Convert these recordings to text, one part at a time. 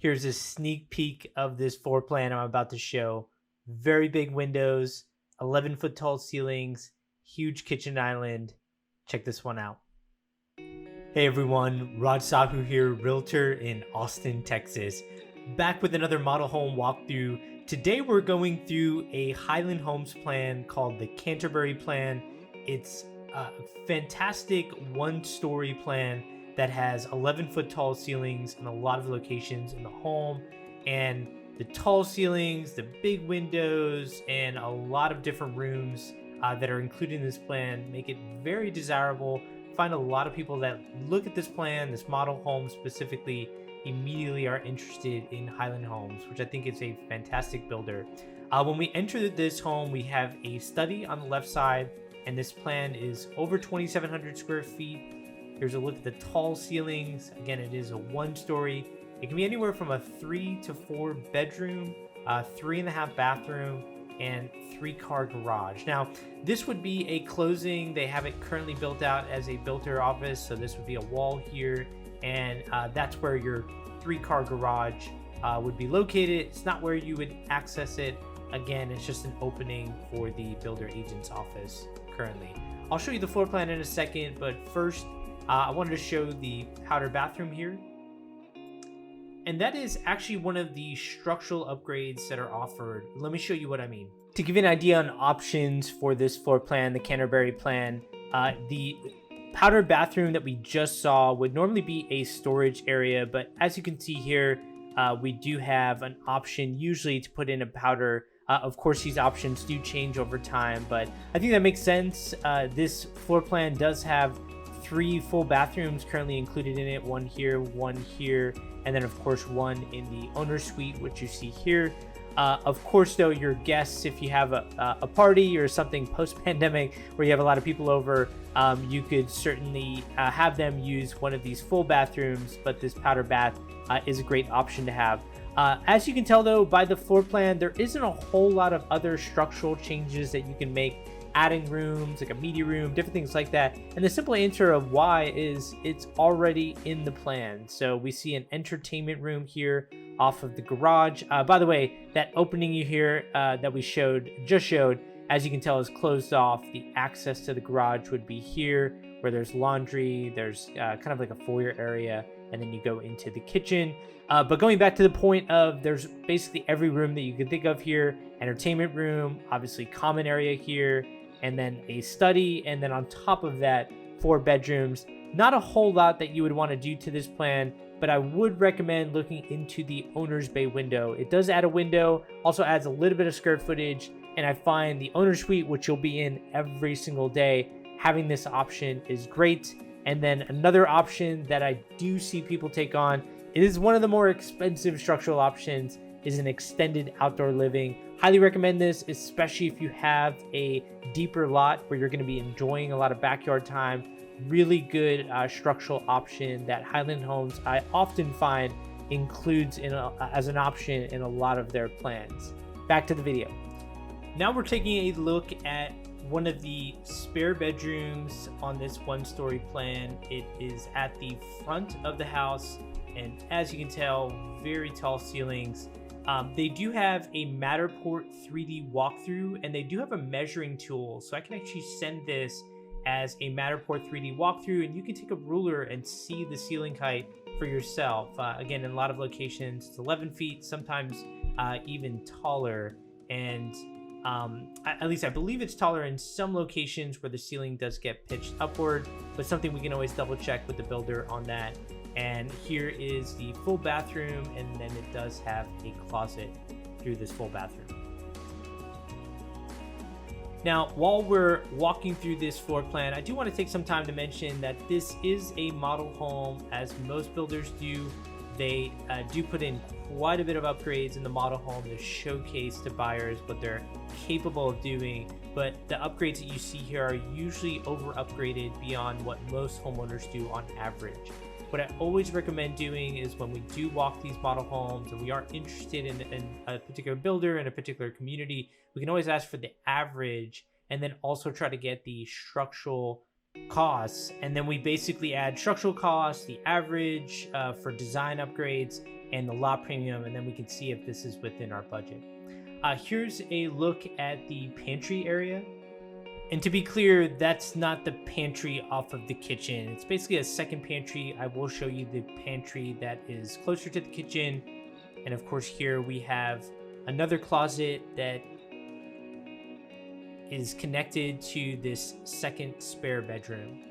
Here's a sneak peek of this floor plan I'm about to show. Very big windows, 11-foot tall ceilings, huge kitchen island. Check this one out. Hey everyone, Rod Sahu here, realtor in Austin, Texas. Back with another model home walkthrough. Today we're going through a Highland Homes plan called the Canterbury plan. It's a fantastic one-story plan that has 11-foot tall ceilings in a lot of locations in the home, and the tall ceilings, the big windows, and a lot of different rooms that are included in this plan make it very desirable. Find a lot of people that look at this plan, this model home specifically, immediately are interested in Highland Homes, which I think is a fantastic builder. When we enter this home, we have a study on the left side, and this plan is over 2,700 square feet. Here's a look at the tall ceilings. Again, it is a one-story. It can be anywhere from a 3 to 4 bedroom, 3.5 bathroom, and 3-car garage. Now, this would be a closing. They have it currently built out as a builder office, so this would be a wall here, and that's where your 3-car garage would be located. It's not where you would access it. Again, it's just an opening for the builder agent's office currently. I'll show you the floor plan in a second, but first, I wanted to show the powder bathroom here. And that is actually one of the structural upgrades that are offered. Let me show you what I mean. To give you an idea on options for this floor plan, the Canterbury plan, the powder bathroom that we just saw would normally be a storage area, but as you can see here, we do have an option usually to put in a powder. Of course, these options do change over time, but I think that makes sense. This floor plan does have 3 full bathrooms currently included in it, one here, and then of course one in the owner's suite, which you see here. Of course, though, your guests, if you have a party or something post-pandemic where you have a lot of people over, you could certainly have them use one of these full bathrooms, but this powder bath is a great option to have. As you can tell, though, by the floor plan, there isn't a whole lot of other structural changes that you can make, adding rooms, like a media room, different things like that. And the simple answer of why is it's already in the plan. So we see an entertainment room here off of the garage. By the way, that opening you hear that we just showed, as you can tell, is closed off. The access to the garage would be here, where there's laundry, there's kind of like a foyer area, and then you go into the kitchen. But going back to the point of, there's basically every room that you can think of here. Entertainment room, obviously common area here, and then a study, and then on top of that, 4 bedrooms. Not a whole lot that you would want to do to this plan, but I would recommend looking into the owner's bay window. It does add a window, also adds a little bit of square footage, and I find the owner's suite, which you'll be in every single day, having this option is great. And then another option that I do see people take on, it is one of the more expensive structural options, is an extended outdoor living. Highly recommend this, especially if you have a deeper lot where you're going to be enjoying a lot of backyard time. Really good structural option that Highland Homes, I often find, includes as an option in a lot of their plans. Back to the video. Now we're taking a look at one of the spare bedrooms on this one-story plan. It is at the front of the house, and as you can tell, very tall ceilings. They do have a Matterport 3D walkthrough, and they do have a measuring tool, so I can actually send this as a Matterport 3D walkthrough, and you can take a ruler and see the ceiling height for yourself. Again, in a lot of locations, it's 11 feet, sometimes even taller, and at least I believe it's taller in some locations where the ceiling does get pitched upward, but something we can always double check with the builder on that. And here is the full bathroom, and then it does have a closet through this full bathroom. Now, while we're walking through this floor plan, I do want to take some time to mention that this is a model home, as most builders do. They do put in quite a bit of upgrades in the model home to showcase to buyers what they're capable of doing, but the upgrades that you see here are usually over upgraded beyond what most homeowners do on average. What I always recommend doing is, when we do walk these model homes and we are interested in a particular builder in a particular community, we can always ask for the average and then also try to get the structural costs. And then we basically add structural costs, the average for design upgrades, and the lot premium, and then we can see if this is within our budget. Here's a look at the pantry area. And to be clear, that's not the pantry off of the kitchen. It's basically a second pantry. I will show you the pantry that is closer to the kitchen. And of course, here we have another closet that is connected to this second spare bedroom.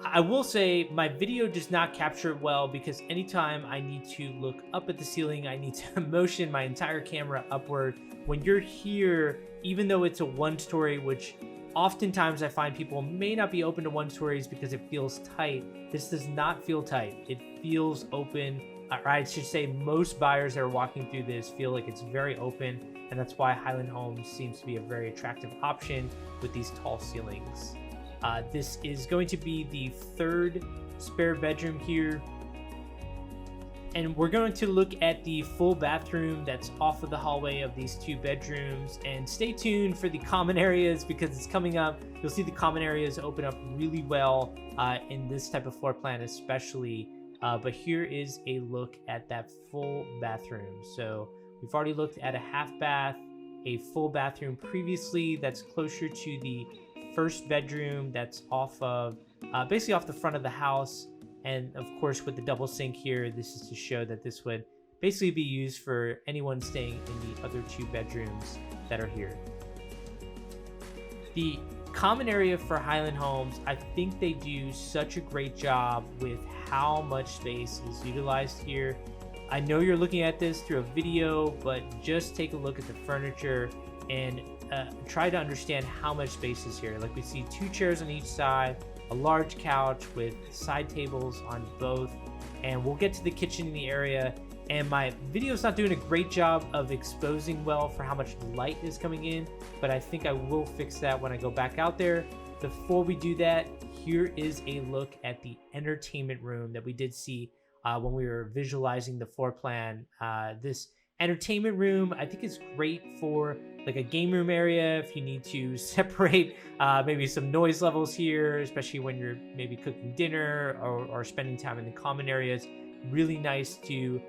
I will say my video does not capture it well because anytime I need to look up at the ceiling, I need to motion my entire camera upward. When you're here, even though it's a one-story, which oftentimes I find people may not be open to one-stories because it feels tight, this does not feel tight. It feels open. Or I should say most buyers that are walking through this feel like it's very open, and that's why Highland Homes seems to be a very attractive option with these tall ceilings. This is going to be the third spare bedroom here. And we're going to look at the full bathroom that's off of the hallway of these two bedrooms. And stay tuned for the common areas because it's coming up. You'll see the common areas open up really well in this type of floor plan especially. But here is a look at that full bathroom. So we've already looked at a half bath, a full bathroom previously that's closer to the first bedroom that's off of basically off the front of the house. And of course with the double sink here, this is to show that this would basically be used for anyone staying in the other two bedrooms that are here. The common area for Highland Homes, I think they do such a great job with how much space is utilized here. I know you're looking at this through a video, but just take a look at the furniture and try to understand how much space is here. Like we see two chairs on each side, a large couch with side tables on both, and we'll get to the kitchen in the area. And my video's not doing a great job of exposing well for how much light is coming in, but I think I will fix that when I go back out there. Before we do that, here is a look at the entertainment room that we did see when we were visualizing the floor plan. This entertainment room, I think is great for like a game room area if you need to separate maybe some noise levels here, especially when you're maybe cooking dinner or spending time in the common areas. Really nice to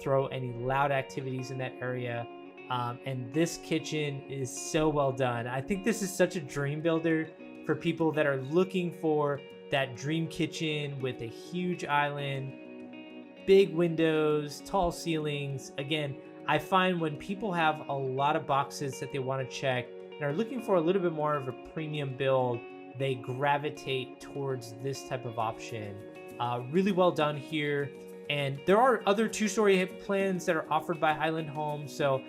throw any loud activities in that area. And this kitchen is so well done. I think this is such a dream builder for people that are looking for that dream kitchen with a huge island, big windows, tall ceilings. Again, I find when people have a lot of boxes that they want to check and are looking for a little bit more of a premium build, they gravitate towards this type of option. Really well done here. And there are other two-story plans that are offered by Highland Homes. So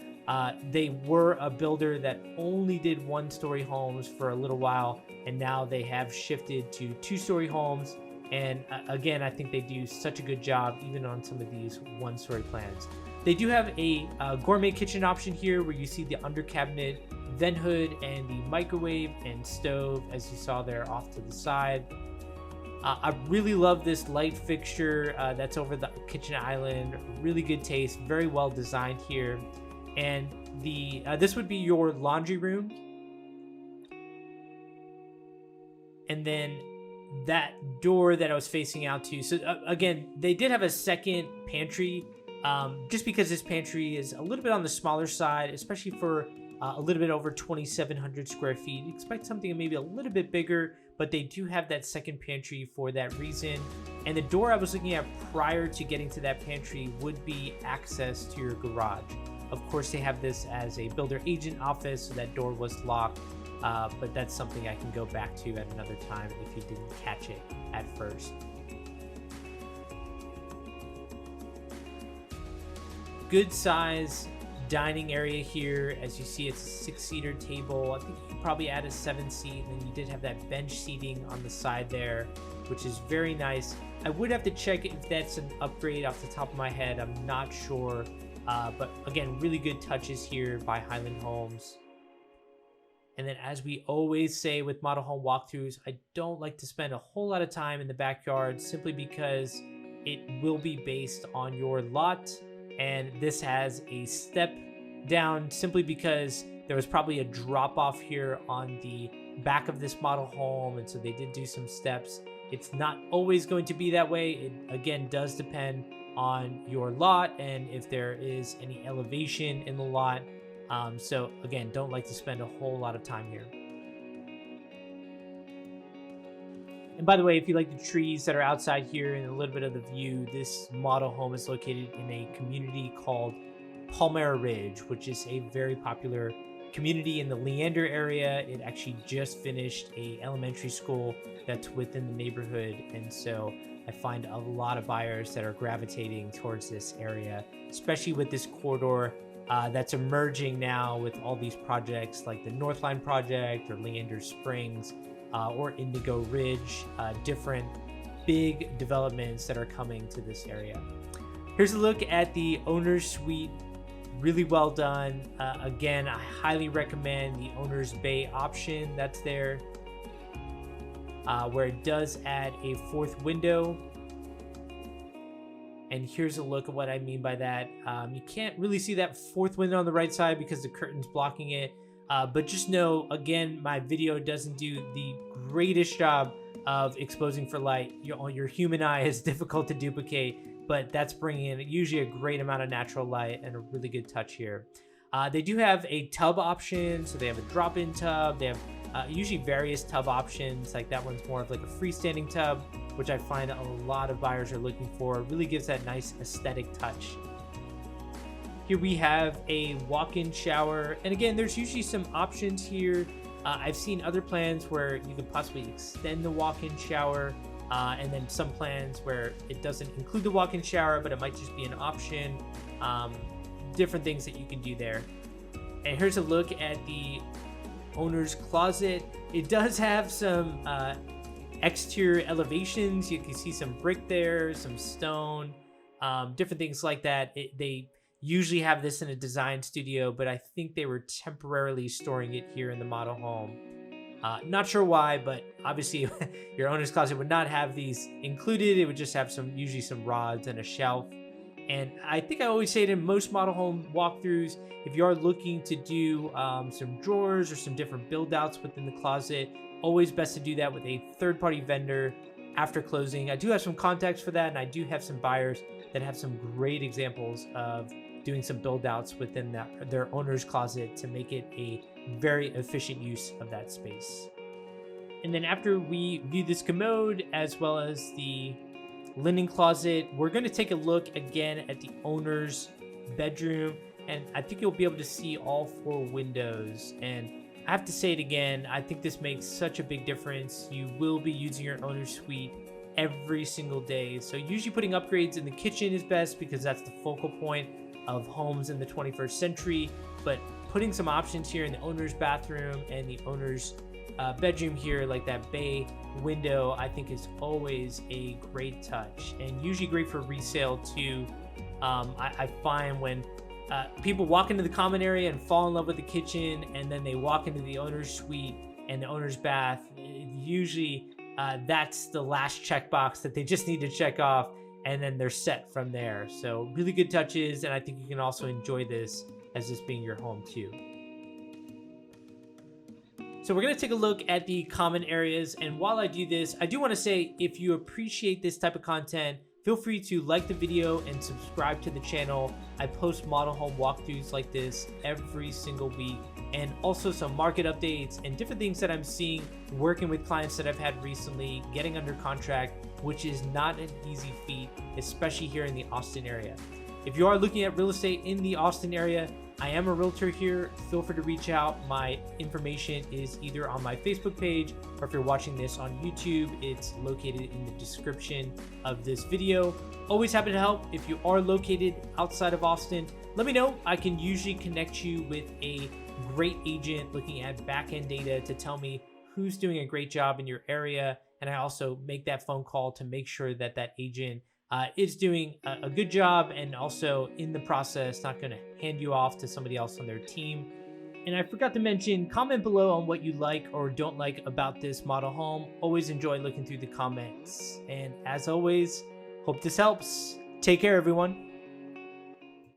they were a builder that only did one-story homes for a little while, and now they have shifted to two-story homes. And again, I think they do such a good job even on some of these one-story plans. They do have a gourmet kitchen option here where you see the under cabinet, vent hood, and the microwave and stove as you saw there off to the side. I really love this light fixture that's over the kitchen island. Really good taste, very well designed here. And this would be your laundry room. And then that door that I was facing out to. So again, they did have a second pantry, just because this pantry is a little bit on the smaller side, especially for a little bit over 2,700 square feet. Expect something maybe a little bit bigger, but they do have that second pantry for that reason. And the door I was looking at prior to getting to that pantry would be access to your garage. Of course, they have this as a builder agent office, so that door was locked, but that's something I can go back to at another time if you didn't catch it at first. Good size dining area here. As you see, it's a 6-seater table. I think you could probably add a 7-seat, and then you did have that bench seating on the side there, which is very nice. I would have to check if that's an upgrade off the top of my head. I'm not sure. But again, really good touches here by Highland Homes. And then as we always say with model home walkthroughs, I don't like to spend a whole lot of time in the backyard simply because it will be based on your lot. And this has a step down simply because there was probably a drop off here on the back of this model home. And so they did do some steps. It's not always going to be that way. It again does depend on your lot and if there is any elevation in the lot. So again, don't like to spend a whole lot of time here. And by the way, if you like the trees that are outside here and a little bit of the view, this model home is located in a community called Palmera Ridge, which is a very popular community in the Leander area. It actually just finished a elementary school that's within the neighborhood, and so I find a lot of buyers that are gravitating towards this area, especially with this corridor that's emerging now with all these projects like the Northline project or Leander Springs or Indigo Ridge, different big developments that are coming to this area. Here's a look at the owner's suite. Really well done. Again, I highly recommend the owner's bay option that's there, where it does add a fourth window. And here's a look at what I mean by that. You can't really see that fourth window on the right side because the curtain's blocking it. But just know, again, my video doesn't do the greatest job of exposing for light. Your human eye is difficult to duplicate, but that's bringing in usually a great amount of natural light and a really good touch here. They do have a tub option, so they have a drop-in tub. They have usually various tub options, like that one's more of like a freestanding tub, which I find a lot of buyers are looking for. It really gives that nice aesthetic touch. Here we have a walk-in shower, and again, there's usually some options here. I've seen other plans where you can possibly extend the walk-in shower, and then some plans where it doesn't include the walk-in shower, but it might just be an option. Different things that you can do there. And here's a look at the owner's closet. It does have some exterior elevations. You can see some brick there, some stone, different things like that. They usually have this in a design studio, but I think they were temporarily storing it here in the model home. Not sure why, but obviously your owner's closet would not have these included. It would just have usually some rods and a shelf. And I think I always say it in most model home walkthroughs, if you are looking to do some drawers or some different build outs within the closet, always best to do that with a third-party vendor after closing. I do have some contacts for that, and I do have some buyers that have some great examples of doing some build outs within their owner's closet to make it a very efficient use of that space. And then after we view this commode as well as the linen closet, we're going to take a look again at the owner's bedroom, and I think you'll be able to see all 4 windows. And I have to say it again, I think this makes such a big difference. You will be using your owner's suite every single day, so usually putting upgrades in the kitchen is best because that's the focal point of homes in the 21st century, but putting some options here in the owner's bathroom and the owner's bedroom here, like that bay window, I think is always a great touch and usually great for resale too. I find when people walk into the common area and fall in love with the kitchen, and then they walk into the owner's suite and the owner's bath, usually that's the last checkbox that they just need to check off, and then they're set from there. So really good touches, and I think you can also enjoy this as this being your home too. So we're going to take a look at the common areas, and while I do this, I do want to say, if you appreciate this type of content, feel free to like the video and subscribe to the channel. I post model home walkthroughs like this every single week, and also some market updates and different things that I'm seeing working with clients that I've had recently, getting under contract, which is not an easy feat, especially here in the Austin area. If you are looking at real estate in the Austin area, I am a realtor here. Feel free to reach out. My information is either on my Facebook page, or if you're watching this on YouTube, it's located in the description of this video. Always happy to help. If you are located outside of Austin, let me know. I can usually connect you with a great agent looking at back-end data to tell me who's doing a great job in your area, and I also make that phone call to make sure that that agent is doing a good job, and also in the process not going to hand you off to somebody else on their team. And I forgot to mention, comment below on what you like or don't like about this model home. Always enjoy looking through the comments, and as always, hope this helps. Take care, everyone.